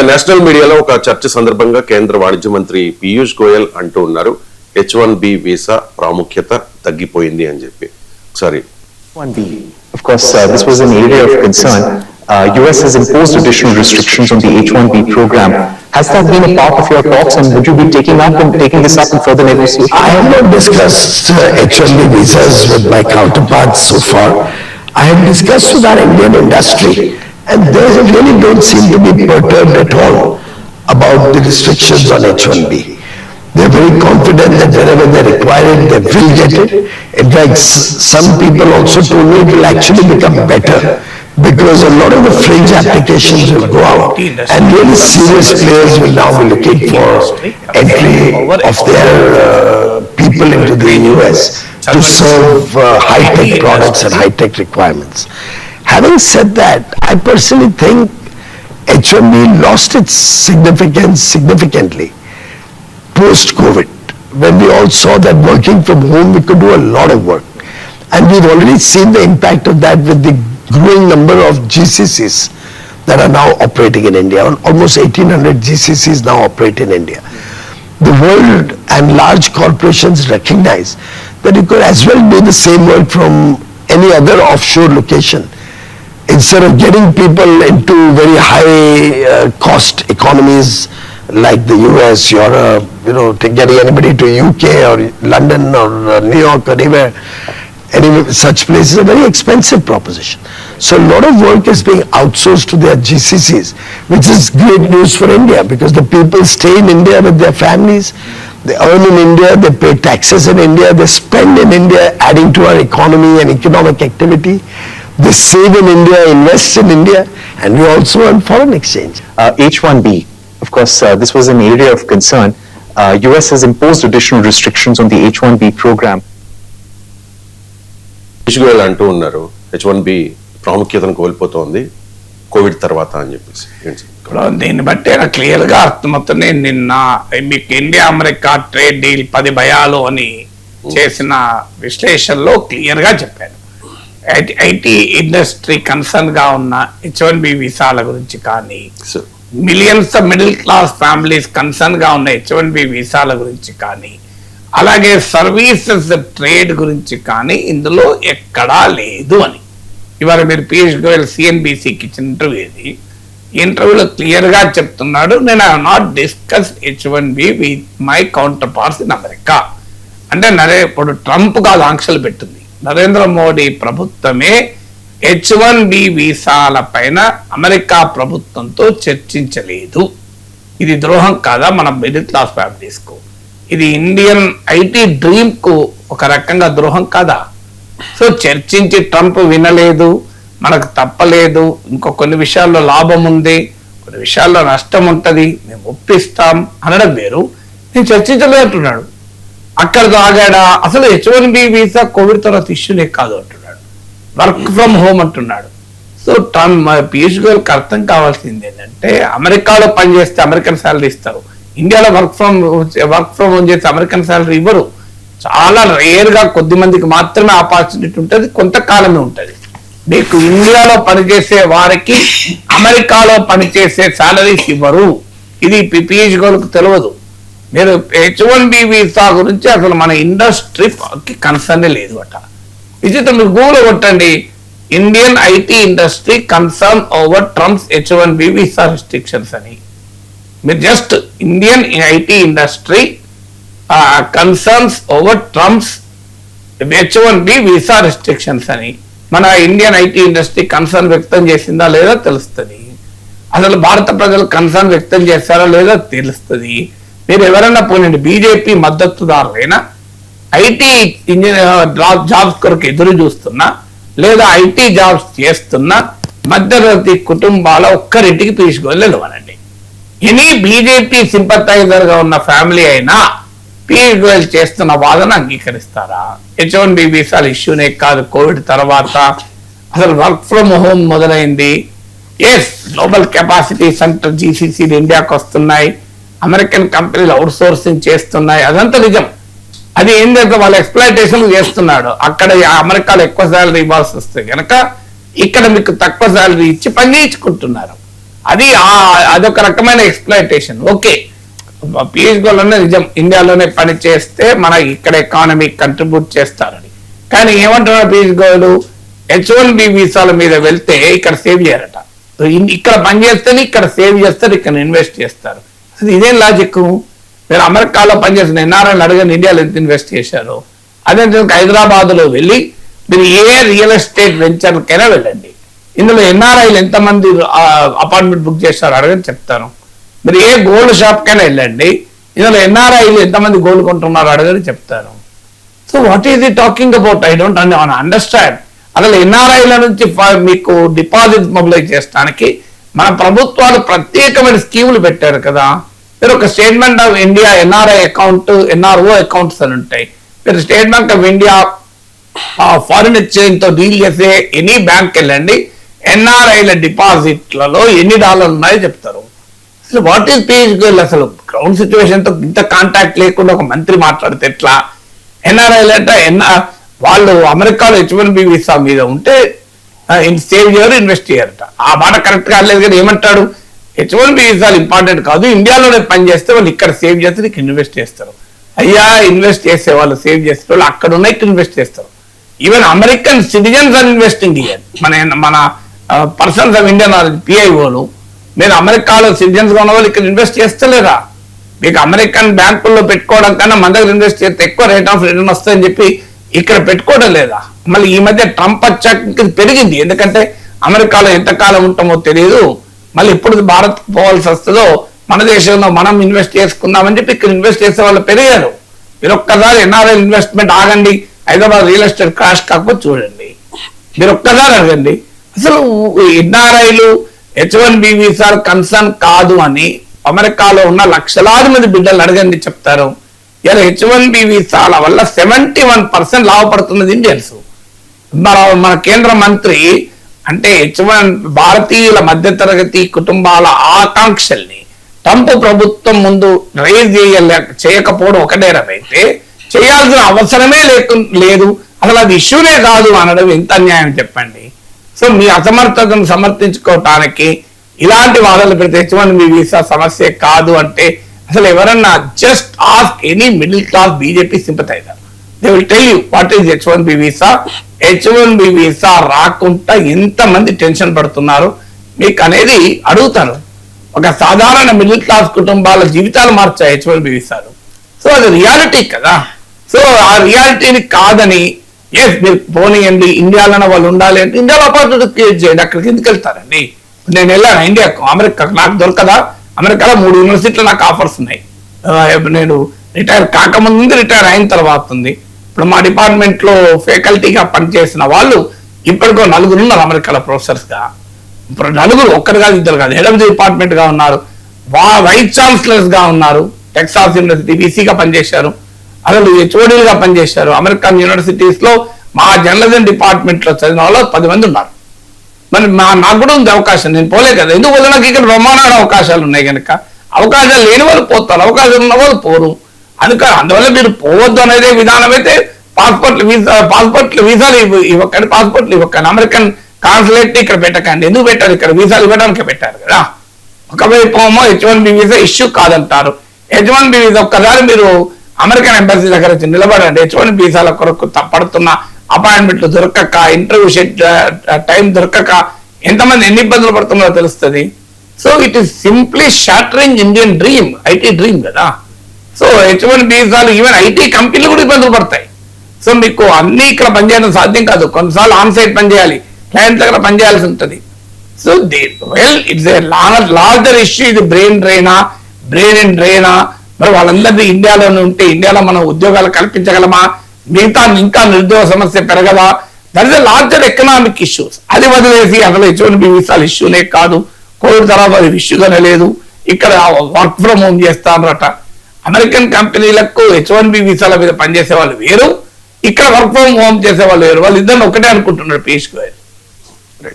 National మీడియాలో ఒక చర్చ సందర్భంగా కేంద్ర వాణిజ్య మంత్రి పీయూష్ గోయల్ అంటూ ఉన్నారు H1B వీసా ప్రాముఖ్యత తగ్గిపోయింది అని చెప్పి. ఒకసారి H1B, of course, this was an area of concern. US has imposed additional restrictions on the H1B program. Has that been a part of your talks, and would you be taking this up in further negotiations? I have not discussed H1B visas with my counterparts so far. I have discussed with our Indian industry, and they really don't seem to be perturbed at all about the restrictions on H1B. They are very confident that wherever they require it, they will get it. In fact, some people also told me it will actually become better, because a lot of the fringe applications will go out, and really serious players will now be looking for entry of their people into the US to serve high-tech products and high-tech requirements. Having said that, I personally think H1B lost its significance significantly post-COVID, when we all saw that working from home we could do a lot of work, and we've already seen the impact of that with the growing number of GCCs that are now operating in India. Almost 1,800 GCCs now operate in India. The world and large corporations recognize that you could as well do the same work from any other offshore location. Instead of getting people into very high cost economies like the US, Europe, getting anybody to UK or London or New York or anywhere, such places, a very expensive proposition. So a lot of work is being outsourced to their GCCs, which is great news for India, because the people stay in India with their families, they earn in India, they pay taxes in India, they spend in India, adding to our economy and economic activity. They save in India, invest in India, and we also earn foreign exchange. H1B, of course, this was an area of concern. US has imposed additional restrictions on the H1B program. Piyush Goyal అంటూ ఉన్నారు H1B ప్రాముఖ్యతను కోల్పోతోంది Covid తర్వాత అని చెప్పేసి. దీన్ని బట్టి clear గా అర్థమవుతుంది. నిన్న మీకు ఇండియా అమెరికా ట్రేడ్ డీల్ 10 భయాలు అని చేసిన విశ్లేషణలో క్లియర్ గా చెప్పారు. ఐటీ ఇండస్ట్రీ కన్సర్న్ గా ఉన్న H1B వీసాల గురించి కానీ, millions of middle class families concern గా ఉన్న H1B వీసాల గురించి కానీ, అలాగే సర్వీసెస్ ట్రేడ్ గురించి కానీ ఇందులో ఎక్కడా లేదు అని ఇవాళ మీరు పీయూష్ గోయల్ CNBCకి ఇచ్చిన ఇంటర్వ్యూలో క్లియర్ గా చెప్తున్నాడు. నేను I have not discuss H1B with my counter parts in America. అంటే ఇప్పుడు ట్రంప్ కాదు ఆంక్షలు పెట్టింది, నరేంద్ర మోడీ ప్రభుత్వమే H1B వీసాల పైన అమెరికా ప్రభుత్వంతో చర్చించలేదు. ఇది ద్రోహం కాదా మన మిడిల్ క్లాస్ ఫ్యామిలీస్ కు? ఇది ఇండియన్ ఐటీ డ్రీమ్ కు ఒక రకంగా ద్రోహం కాదా? సో చర్చించి ట్రంప్ వినలేదు, మనకు తప్పలేదు, కొన్ని విషయాల్లో లాభం ఉంది, కొన్ని విషయాల్లో నష్టం ఉంటది, మేము ఒప్పిస్తాం అనడం వేరు. నేను చర్చించలేదు అంటున్నాడు. అక్కడ ఆగాడా? అసలు H1B వీసా కోవిడ్ తర్వాత ఇష్యూనే కాదు అంటున్నాడు. వర్క్ ఫ్రమ్ హోమ్ అంటున్నాడు. సో పీయూష్ గోయల్కి అర్థం కావాల్సింది ఏంటంటే, అమెరికాలో పనిచేస్తే అమెరికన్ శాలరీ ఇస్తారు, ఇండియాలో వర్క్ ఫ్రమ్ హోమ్ చేస్తే అమెరికన్ శాలరీ ఇవ్వరు. చాలా రేర్ గా కొద్ది మందికి మాత్రమే ఆపర్చునిటీ ఉంటుంది, కొంతకాలమే ఉంటుంది. మీకు ఇండియాలో పనిచేసే వారికి అమెరికాలో పనిచేసే శాలరీస్ ఇవ్వరు. ఇది పీయూష్ గోయల్కి తెలియదు. మీరు H1B వీసా గురించి అసలు మన ఇండస్ట్రీకి కన్సర్న్ లేదు అట. విచిత్రం, మీరు గూగుల్ కొట్టండి, Indian IT industry concern over Trump's H1B visa restrictions అని. మీరు just Indian IT industry concerns over Trump's H1B visa restrictions అని మన ఇండియన్ ఐటీ ఇండస్ట్రీ కన్సర్న్ వ్యక్తం చేసిందా లేదా తెలుస్తుంది. అసలు భారత ప్రజలు కన్సర్న్ వ్యక్తం చేస్తారా లేదా తెలుస్తుంది. మీరు ఎవరైనా పోనండి, బీజేపీ మద్దతుదారులైనా ఐటీ ఇంజనీర్ జాబ్స్ కొరకు ఎదురు చూస్తున్నా లేదా ఐటీ జాబ్స్ చేస్తున్నా మధ్యవర్తి కుటుంబాల ఒక్కరింటికి పీయూష్ గోయల్ నిలవనండి. ఎనీ బీజేపీ సింపథైజర్ గా ఉన్న ఫ్యామిలీ అయినా పీయూష్ గోయల్ చేస్తున్న వాదన అంగీకరిస్తారా? H1B వీసాల ఇష్యూనే కాదు, కోవిడ్ తర్వాత అసలు వర్క్ ఫ్రమ్ హోమ్ మొదలైంది. ఎస్, గ్లోబల్ కెపాసిటీ సెంటర్ GCCలు ఇండియాకి వస్తున్నాయి, అమెరికన్ కంపెనీలు అవుట్ సోర్సింగ్ చేస్తున్నాయి, అదంతా నిజం. అది ఏంటంటే వాళ్ళ ఎక్స్ప్లాయిటేషన్ చేస్తున్నాడు. అక్కడ అమెరికాలో ఎక్కువ శాలరీ ఇవ్వాల్సి వస్తే కనుక ఇక్కడ మీకు తక్కువ శాలరీ ఇచ్చి పని చేయించుకుంటున్నారు. అది అదొక రకమైన ఎక్స్ప్లాయిటేషన్. ఓకే, పీయూష్ గోయల్ అనే నిజం, ఇండియాలోనే పని చేస్తే మన ఇక్కడ ఎకానమీ కంట్రిబ్యూట్ చేస్తారని. కానీ ఏమంటున్నారు పీయూష్ గోయల్, H1B వీసాల మీద వెళ్తే ఇక్కడ సేవ్ చేయరట, ఇక్కడ పని చేస్తేనే ఇక్కడ సేవ్ చేస్తారు, ఇక్కడ ఇన్వెస్ట్ చేస్తారు. అసలు ఇదేం లాజిక్? మీరు అమెరికాలో పనిచేసిన ఎన్ఆర్ఐలు అడగని ఇండియాలో ఎంత ఇన్వెస్ట్ చేశారు. అదే హైదరాబాద్ లో వెళ్ళి మీరు ఏ రియల్ ఎస్టేట్ వెంచర్కైనా వెళ్ళండి, ఇందులో ఎన్ఆర్ఐలు ఎంతమంది అపార్ట్మెంట్ బుక్ చేశారు అడగని చెప్తాను. మీరు ఏ గోల్డ్ షాప్ కైనా వెళ్ళండి, ఇందులో ఎన్ఆర్ఐలు ఎంతమంది గోల్డ్ కొంటున్నారు అడగని చెప్తాను. So what is the talking about? I don't understand. అసలు ఎన్ఆర్ఐల నుంచి మీకు డిపాజిట్ మొబిలైజ్ చేయడానికి మన ప్రభుత్వాలు ప్రత్యేకమైన స్కీములు పెట్టారు కదా. మీరు ఒక state bank of India NRI account, NRO accounts అని ఉంటాయి. మీరు state bank of India foreign exchange తో డీల్ చేసే ఎనీ బ్యాంక్ వెళ్ళండి, ఎన్ఆర్ఐల డిపాజిట్లలో ఎన్ని డాలర్లు ఉన్నాయో చెప్తారు. అసలు వాట్ ఈస్ పీయూష్ గోయల్? అసలు గ్రౌండ్ సిచ్యువేషన్ తో ఇంత కాంటాక్ట్ లేకుండా ఒక మంత్రి మాట్లాడితే ఎట్లా? ఎన్ఆర్ఐలు అంటే వాళ్ళు అమెరికాలో H1B వీసా మీద ఉంటే సేవ్ చేయరు, ఇన్వెస్ట్ చేయరట. ఆ మాట కరెక్ట్ కాలేదు కదా. ఏమంటాడు? H1B వీసాలు ఇంపార్టెంట్ కాదు, ఇండియాలోనే పని చేస్తే వాళ్ళు ఇక్కడ సేవ్ చేస్తారు, ఇక్కడ ఇన్వెస్ట్ చేస్తారు. అయ్యా, ఇన్వెస్ట్ చేసే వాళ్ళు, సేవ్ చేసే వాళ్ళు అక్కడ ఉన్న ఇక్కడ ఇన్వెస్ట్ చేస్తారు. Even American citizens are investing year. మన పర్సన్స్ ఆఫ్ ఇండియన్ పిఐఓలు, మీరు అమెరికాలో సిటిజన్స్ గా ఉన్న వాళ్ళు ఇక్కడ ఇన్వెస్ట్ చేస్తలేరా? మీకు అమెరికన్ బ్యాంకుల్లో పెట్టుకోవడం కన్నా మన దగ్గర ఇన్వెస్ట్ చేస్తే ఎక్కువ రేట్ ఆఫ్ రిటర్న్ వస్తుందని చెప్పి ఇక్కడ పెట్టుకోవడం లేదా? మళ్ళీ ఈ మధ్య ట్రంప్ వచ్చాక పెరిగింది, ఎందుకంటే అమెరికాలో ఎంతకాలం ఉంటామో తెలియదు, మళ్ళీ ఎప్పుడు భారత్ పోవాల్సి వస్తుందో, మన దేశంలో మనం ఇన్వెస్ట్ చేసుకుందామని చెప్పి ఇక్కడ ఇన్వెస్ట్ చేసే వాళ్ళు పెరిగారు. మీరు ఒక్కసారి ఎన్ఆర్ఐ ఇన్వెస్ట్మెంట్ ఆగండి, హైదరాబాద్ రియల్ ఎస్టేట్ క్రాష్ కాకపోతే చూడండి. మీరు ఒక్కసారి అడగండి, అసలు ఎన్ఆర్ఐలు H1B వీసాలు కన్సర్న్ కాదు అని అమెరికాలో ఉన్న లక్షలాది మంది బిడ్డలు అడగండి, చెప్తారు. ఇలా H1B వీసాల వల్ల 71% లాభపడుతున్నది ఇండియన్స్. మన కేంద్ర మంత్రి అంటే భారతీయుల మధ్యతరగతి కుటుంబాల ఆకాంక్షల్ని ట్రంప్ ప్రభుత్వం ముందు రైజ్ చేయకపోవడం ఒకటేరమైతే, చేయాల్సిన అవసరమే లేదు, అసలు అది ఇష్యూనే కాదు అనడం ఎంత అన్యాయం చెప్పండి. సో మీ అసమర్థతను సమర్థించుకోవటానికి ఇలాంటి వాదనలు పెడితే H1B వీసా సమస్య కాదు అంటే, అసలు ఎవరన్నా just ask any middle class BJP sympathiser, they will tell you what is H1B visa. H1B visa రాకుండా ఎంతమంది టెన్షన్ పడుతున్నారు మీకు అనేది అడుగుతాను. ఒక సాధారణ మిడిల్ క్లాస్ కుటుంబాల జీవితాలు మార్చాయి H1B వీసాలు. సో అది రియాలిటీ కదా. సో ఆ రియాలిటీని కాదని మీరు పోనీయండి, ఇండియాలోనే వాళ్ళు ఉండాలి అంటే ఇండియాలో అపార్చునిటీ క్రియేట్ చేయండి. అక్కడికి ఎందుకు వెళ్తారండి? నేను వెళ్ళాను ఇండియాకు, అమెరికాకు, నాకు దొరకదా? అమెరికాలో 3 యూనివర్సిటీలు నాకు ఆఫర్స్ ఉన్నాయి. నేను రిటైర్ కాకముందు, రిటైర్ అయిన తర్వాత ఉంది. ఇప్పుడు మా డిపార్ట్మెంట్ లో ఫ్యాకల్టీగా పనిచేసిన వాళ్ళు ఇప్పటికో 4 ఉన్నారు అమెరికాలో ప్రొఫెసర్స్ గా. ఇప్పుడు 4, ఒక్కరు కాదు, 2 కాదు, హెడ్ ఆఫ్ ది డిపార్ట్మెంట్ గా ఉన్నారు, వైస్ ఛాన్సలర్స్ గా ఉన్నారు, టెక్సాస్ యూనివర్సిటీ వీసీగా పనిచేశారు, అసలు హెచ్ఓడీలుగా పనిచేశారు. అమెరికన్ యూనివర్సిటీస్ లో మా జర్నలిజం డిపార్ట్మెంట్ లో చదివిన వాళ్ళు 10 మంది ఉన్నారు. మరి నాకు కూడా ఉంది అవకాశం, నేను పోలే కదా. ఎందుకు వల్ల నాకు ఇక్కడ బ్రహ్మాండమైన అవకాశాలు ఉన్నాయి కనుక. అవకాశాలు లేని వాళ్ళు పోతారు, అవకాశం ఉన్న వాళ్ళు పోరు. అందువల్ల మీరు పోవద్దు అనేది విధానం అయితే పాస్పోర్ట్లు వీసాలు ఇవ్వకండి, పాస్పోర్ట్లు ఇవ్వకండి, అమెరికన్ కాన్సులేట్ ఇక్కడ పెట్టకండి. ఎందుకు పెట్టారు? ఇక్కడ వీసాలు ఇవ్వడానికి పెట్టారు కదా. ఒకవైపు ఏమో H1B వీసా ఇష్యూ కాదంటారు. H1B వీసా ఒక్కసారి మీరు అమెరికన్ ఎంబసీ దగ్గర వచ్చి నిలబడండి. H1B వీసాల కొరకు పడుతున్న అపాయింట్మెంట్లు దొరకక, ఇంటర్వ్యూ టైం దొరకక ఎంతమంది ఎన్ని ఇబ్బందులు పడుతున్నారో తెలుస్తుంది. So it is simply shattering Indian dream, IT dream కదా. సో H1B వీసాలు ఈవెన్ ఐటీ కంపెనీలు కూడా ఇబ్బందులు పడతాయి. సో మీకు అన్ని ఇక్కడ పనిచేయడం సాధ్యం కాదు, కొన్నిసార్లు ఆన్ సైట్ పనిచేయాలి, క్లయింట్ దగ్గర పనిచేయాల్సి ఉంటుంది. So it's a larger issue. ఇది బ్రెయిన్ అండ్ డ్రైనా? మరి వాళ్ళందరినీ ఇండియాలోనే ఉంటే ఇండియాలో మనం ఉద్యోగాలు కల్పించగలమా? మిగతా ఇంకా నిరుద్యోగ సమస్య పెరగదా? That is a larger economic issues. అది వదిలేసి అసలు H1B వీసాలు ఇష్యూనే కాదు, కోవిడ్ తర్వాత అది ఇష్యూగానే లేదు, ఇక్కడ వర్క్ ఫ్రమ్ హోమ్ చేస్తారట. అమెరికన్ కంపెనీలకు H1B వీసాల మీద పనిచేసే వాళ్ళు వేరు, ఇక్కడ వర్క్ ఫ్రమ్ హోమ్ చేసే వాళ్ళు వేరు. వాళ్ళు ఇద్దరు ఒకటే అనుకుంటున్నారు పీయూష్ గోయల్.